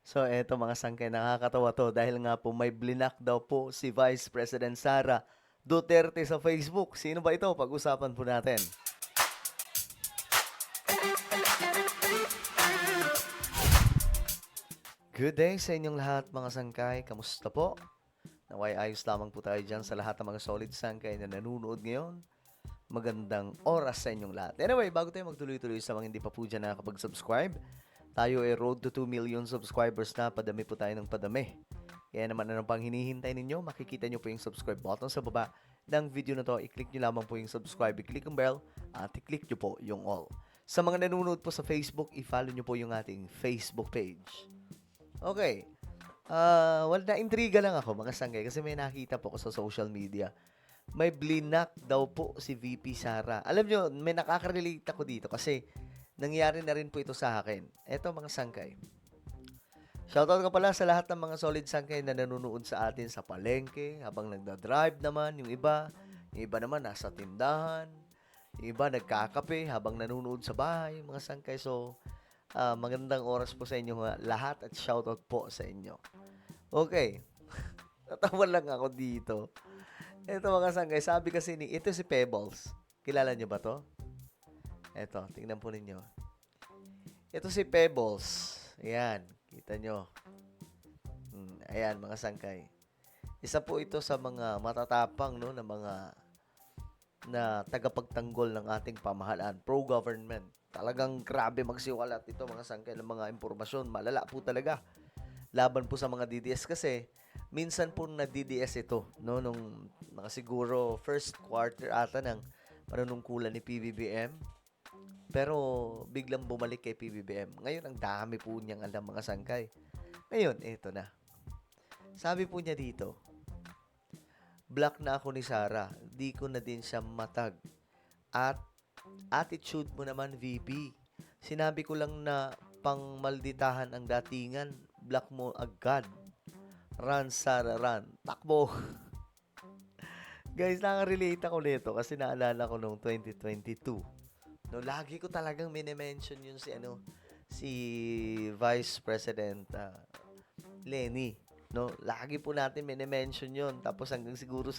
So eto mga sangkay, nakakatawa to dahil nga po may blinak daw po si Vice President Sara Duterte sa Facebook. Sino ba ito? Pag-usapan po natin. Good day sa inyong lahat mga sangkay. Kamusta po? Naway ayos lamang po tayo dyan sa lahat ng mga solid sangkay na nanonood ngayon. Magandang oras sa inyong lahat. Anyway, bago tayo magtuloy-tuloy sa mga hindi pa po dyan nakakapag-subscribe, tayo ay road to 2 million subscribers na. Padami po tayo ng padami. Kaya naman ano pang hinihintay ninyo, makikita nyo po yung subscribe button sa baba ng video na to. I-click nyo lamang po yung subscribe, i-click ang bell, at i-click nyo po yung all. Sa mga nanonood po sa Facebook, i-follow nyo po yung ating Facebook page. Okay. Na-intriga lang ako mga sanggay kasi may nakita po ko sa social media. May blinak daw po si VP Sara. Alam nyo, may nakaka-relate ako dito kasi nangyari na rin po ito sa akin. Eto mga sangkay. Shoutout ko pala sa lahat ng mga solid sangkay na nanonood sa atin sa palengke, habang nagda-drive naman, yung iba naman nasa tindahan, yung iba nagkakape habang nanonood sa bahay, mga sangkay. So, magandang oras po sa inyo lahat at shoutout po sa inyo. Okay, natawa lang ako dito. Ito mga sangkay, sabi kasi ito si Pebbles. Kilala nyo ba to? Ito, tingnan po ninyo. Ito si Pebbles. Ayan, kita nyo. Ayan, mga sangkay. Isa po ito sa mga matatapang no, na tagapagtanggol ng ating pamahalaan, pro-government. Talagang grabe magsiwalat ito mga sangkay ng mga impormasyon. Malala po talaga. Laban po sa mga DDS kasi minsan po na DDS ito no nung nakasiguro first quarter ata ng panunungkulan ni PBBM, pero biglang bumalik kay PBBM. Ngayon ang dami po niyang alam mga sangkay. Ngayon ito na, sabi po niya dito, black na ako ni Sara, di ko na din siya matag. At attitude mo naman VP, sinabi ko lang na pangmalditahan ang datingan, black mo agad. Run, Sara, run. Takbo. Guys, nakaka-relate ako nito kasi naalala ko noong 2022. No, lagi ko talagang mini-mention yun si Vice President Lenny. No, lagi po natin mini-mention yun. Tapos hanggang siguro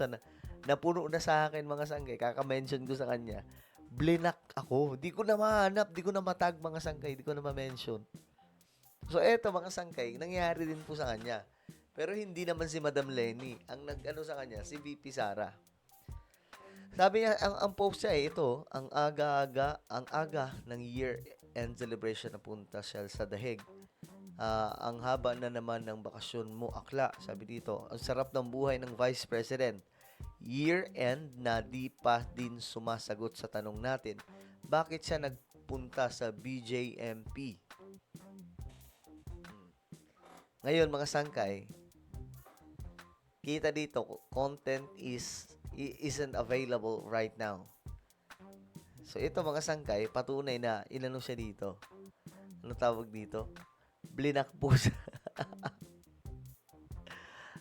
napuno na sa akin mga sanggay, kaka-mention ko sa kanya. Blinak ako. Di ko na mahanap, di ko na matag mga sanggay, di ko na ma-mention. So, eto mga sangkay, nangyari din po sa kanya. Pero hindi naman si Madam Lenny. Ang nag-ano sa kanya, si VP Sara. Sabi niya, ang post niya ito, ang aga ng year-end celebration na punta siya sa Dahig. Ang haba na naman ng bakasyon mo, akla. Sabi dito, ang sarap ng buhay ng Vice President. Year-end na di pa din sumasagot sa tanong natin. Bakit siya nagpunta sa BJMP? Ngayon mga sangkay, kita dito, content isn't available right now. So ito mga sangkay, patunay na inano siya dito. Ano tawag dito? Blinak po siya.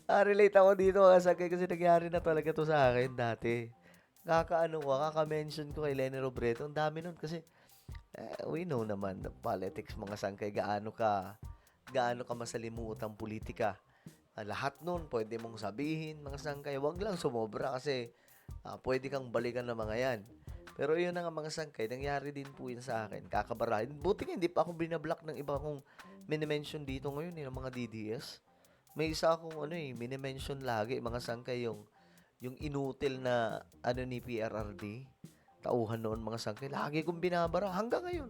Relate ako dito mga sangkay kasi nangyari na talaga to sa akin dati. Kaka-mention ko kay Lenny Robredo. Ang dami nun kasi we know naman the politics mga sangkay, gaano ka masalimuot ang politika. Lahat nun pwede mong sabihin mga sangkay, wag lang sumobra kasi pwede kang balikan ng mga yan. Pero yun na nga mga sangkay, nangyari din po yun sa akin. Kakabarahin. Buti nga hindi pa ako binablock ng iba kong minimension dito ngayon ng mga DDS. May isa akong minimension lagi mga sangkay, yung inutil na ni PRRD. Tauhan noon mga sangkay. Lagi kong binabara hanggang ngayon.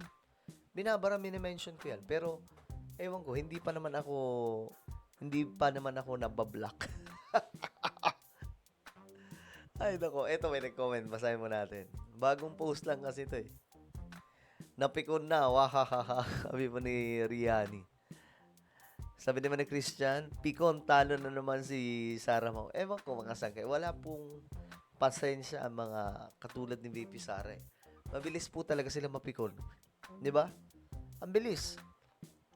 Binabara, minimension ko yan. Pero ewan ko, hindi pa naman ako nabablock. Ay, nako. Eto, may nag-comment. Basahin mo natin. Bagong post lang kasi ito eh. Napikon na. Wahahaha. Sabi po ni Riani. Sabi naman ni Christian, pikon, talo na naman si Sarah Mau. Ewan ko mga sangkay. Wala pong pasensya ang mga katulad ni VP Sara eh. Mabilis po talaga sila mapikon. Di ba? Ang bilis.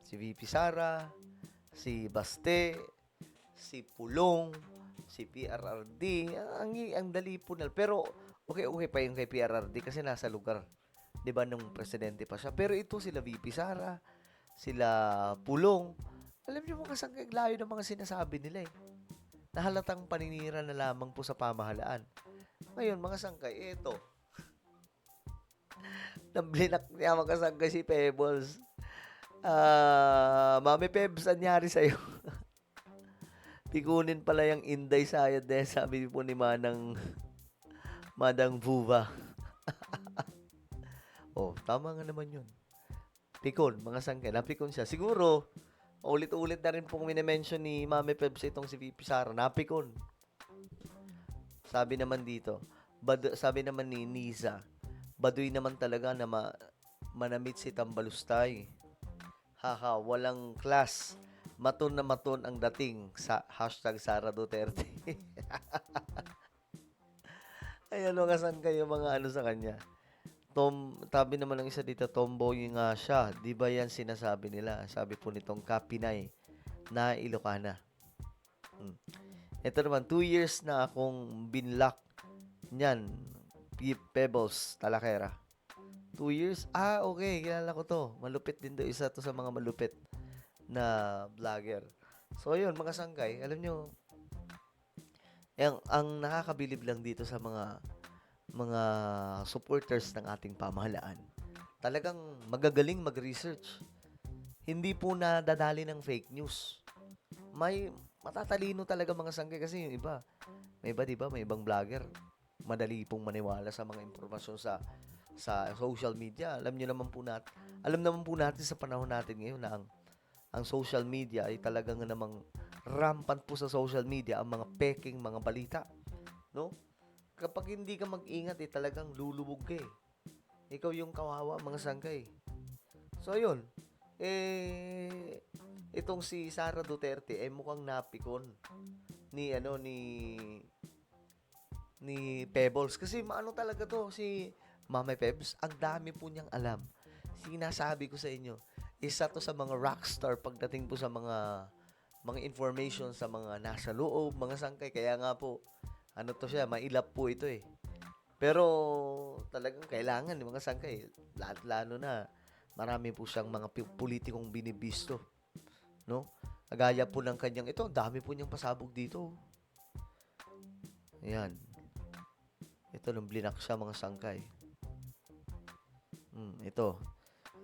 Si VP Sara, si Baste, si Pulong, si PRRD, ang dali po na. Pero okay pa yung kay PRRD kasi nasa lugar, 'di ba, nung presidente pa siya. Pero ito sila VP Sara, sila Pulong, Alam niyo mga sangkay, layo ng mga sinasabi nila eh. Nahalatang paninira na lamang po sa pamahalaan. Ngayon, mga sangkay, eto. Namblinak niya mga sangkay si Pebbles. Mami Pebs, anyari sa'yo? Pikunin pala yung Inday Sayad eh, sabi po ni Madang Vuva. Oh, tama nga naman yun. Pikon, mga sangkay, napikon siya. Siguro, ulit-ulit na rin pong minimension ni Mami Pebs itong si VP Sara, napikon. Sabi naman dito, sabi naman ni Niza, baduy naman talaga na manamit si Tambalustay. Haha, walang class. Maton na maton ang dating sa hashtag Sara Duterte. Ayan, mga saan kayo mga ano sa kanya. Tabi naman ng isa dito, tomboy nga siya. Di ba yan sinasabi nila? Sabi po nitong Kapinay na Ilocana. Ito naman, 2 years na akong binlock niyan. Pebbles, Talakera. 2 years? Ah, okay. Kilala ko to. Malupit din to. Isa to sa mga malupit na vlogger. So, yun, mga sangkay. Alam nyo, ang nakakabilib lang dito sa mga supporters ng ating pamahalaan. Talagang magagaling mag-research. Hindi po nadadali ng fake news. May matatalino talaga mga sangkay kasi yung iba. May iba, di ba? May ibang vlogger. Madali pong maniwala sa mga impormasyon sa social media. Alam naman po natin sa panahon natin ngayon na ang social media ay talagang namang rampant po sa social media ang mga peking mga balita. No? Kapag hindi ka mag-ingat, talagang lulubog ka eh. Ikaw yung kawawa, mga sangkay. So, yun. Itong si Sara Duterte, mukhang napikon ni Pebbles. Kasi maano talaga to, si Mama Pebs, ang dami po niyang alam. Sinasabi ko sa inyo, isa to sa mga rockstar pagdating po sa mga information sa mga nasa loob, mga sangkay. Kaya nga po, ano to siya, mailap po ito eh. Pero talagang kailangan ng mga sangkay. Lalo na, marami po siyang mga politikong binibisto. No? Agaya po ng kanyang, ito, dami po niyang pasabog dito. Ayan. Ito, nung blinak siya, mga sangkay. Ito.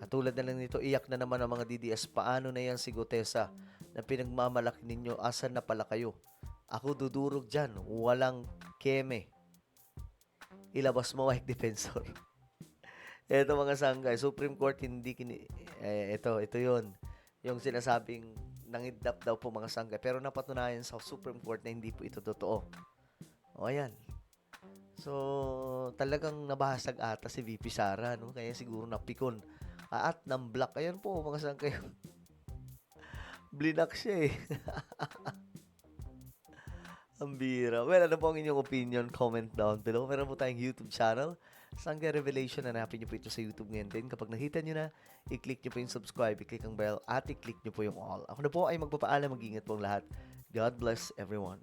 Katulad na lang nito, iyak na naman ang mga DDS. Paano na yan si Gutesa na pinagmamalaki ninyo? Asan na pala kayo? Ako dudurog dyan. Walang keme. Ilabas mo, White Defensor. Ito mga sangkay. Supreme Court hindi ito yun. Yung sinasabing nangidlap daw po mga sangkay. Pero napatunayan sa Supreme Court na hindi po ito totoo. O, ayan. So, talagang nabahasag ata si VP Sara, no? Kaya siguro napikon. At ng black. Ayan po, mga sangkay. Blinak siya eh. Ang bira. Well, ano po ang inyong opinion? Comment down below. Meron po tayong YouTube channel. Sangkay Revelation. Hanapin nyo po ito sa YouTube ngayon din. Kapag nakita nyo na, i-click nyo po yung subscribe, i-click ang bell, at i-click nyo po yung all. Ako na po ay magpapaalam. Mag-ingat po ang lahat. God bless everyone.